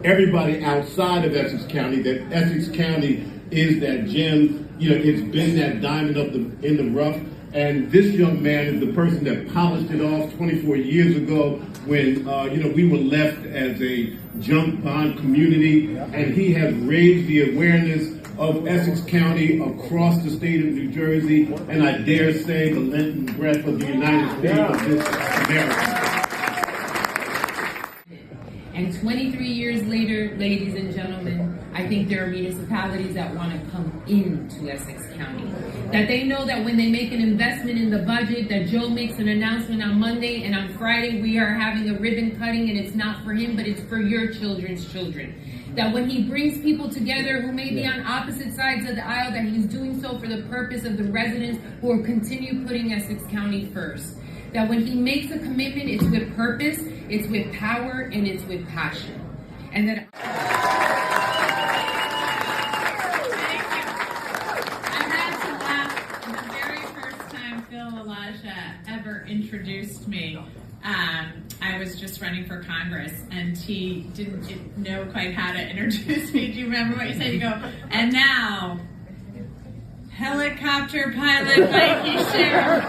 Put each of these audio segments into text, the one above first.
everybody outside of Essex County that Essex County is that gem. You know, it's been that diamond in the rough. And this young man is the person that polished it off 24 years ago when, we were left as a junk bond community. And he has raised the awareness of Essex County across the state of New Jersey, and I dare say the length and breadth of the United States of this America. And 23 years later, ladies and gentlemen, I think there are municipalities that want to come into Essex County. That they know that when they make an investment in the budget, that Joe makes an announcement on Monday, and on Friday we are having a ribbon cutting, and it's not for him, but it's for your children's children. That when he brings people together who may be on opposite sides of the aisle, that he's doing so for the purpose of the residents who will continue putting Essex County first. That when he makes a commitment, it's with purpose, it's with power, and it's with passion. And that introduced me. I was just running for Congress, and he didn't know quite how to introduce me. Do you remember what you said? You go, and now, helicopter pilot Mikie Sherrill.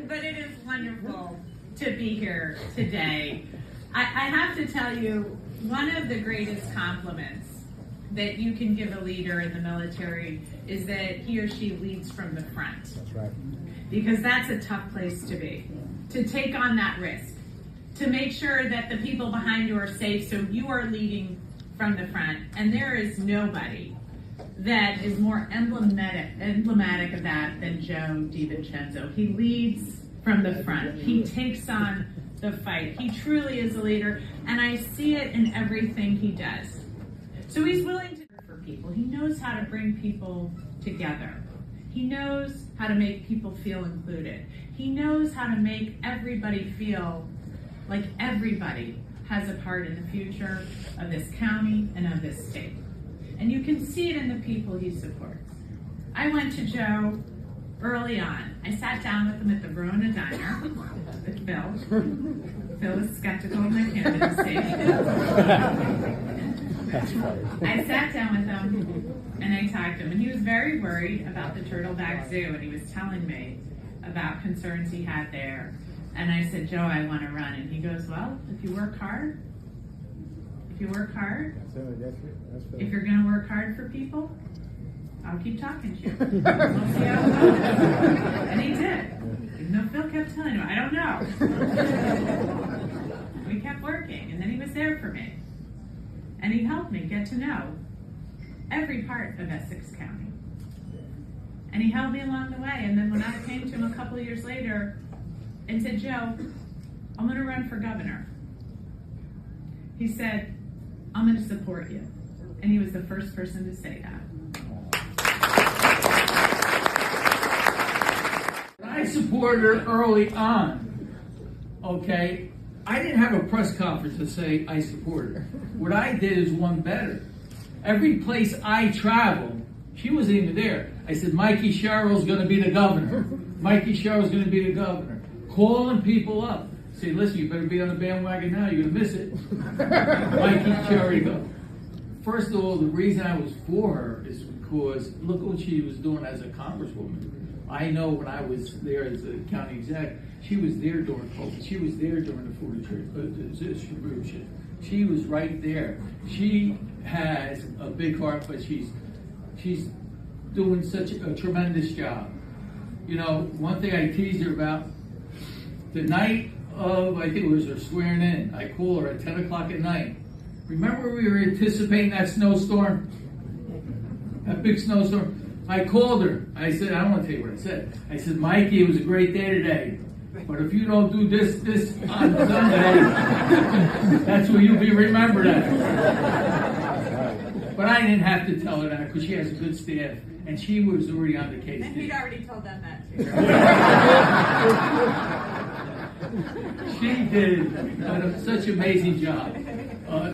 But it is wonderful to be here today. I have to tell you, one of the greatest compliments that you can give a leader in the military is that he or she leads from the front. That's right. Because that's a tough place to be. To take on that risk. To make sure that the people behind you are safe, so you are leading from the front. And there is nobody that is more emblematic of that than Joe DiVincenzo. He leads from the front. He takes on the fight. He truly is a leader, and I see it in everything he does. So he's willing to work for people. He knows how to bring people together. He knows how to make people feel included. He knows how to make everybody feel like everybody has a part in the future of this county and of this state. And you can see it in the people he supports. I went to Joe early on. I sat down with him at the Verona Diner with Phil. Phil was skeptical of my candidacy. I sat down with him and I talked to him, and he was very worried about the Turtleback Zoo, and he was telling me about concerns he had there. And I said, Joe, I want to run. And he goes, well, if you work hard, if you're going to work hard for people, I'll keep talking to you. We'll see how it goes. And he did. Even though Phil kept telling him, I don't know. We kept working, and then he was there for me. And he helped me get to know every part of Essex County. And he held me along the way. And then when I came to him a couple of years later and said, Joe, I'm going to run for governor, he said, I'm going to support you. And he was the first person to say that. I supported her early on, okay? I didn't have a press conference to say I supported her. What I did is one better. Every place I traveled, she wasn't even there. I said, Mikie Sherrill's going to be the governor. Mikie Sherrill's going to be the governor. Calling people up. Say, listen, you better be on the bandwagon now. You're going to miss it. Mikie Sherrill. First of all, the reason I was for her is because look what she was doing as a congresswoman. I know when I was there as a county exec, she was there during COVID. She was there during the food distribution. She was right there. She has a big heart, but she's doing such a tremendous job. You know, one thing I teased her about, the night of, I think it was her swearing in, I called her at 10 o'clock at night. Remember we were anticipating that snowstorm? That big snowstorm? I called her. I said, I don't want to tell you what I said. I said, Mikie, it was a great day today. But if you don't do this on Sunday, that's where you'll be remembered as. But I didn't have to tell her that because she has a good staff. And she was already on the case. And he'd already told them that too. She did such an amazing job.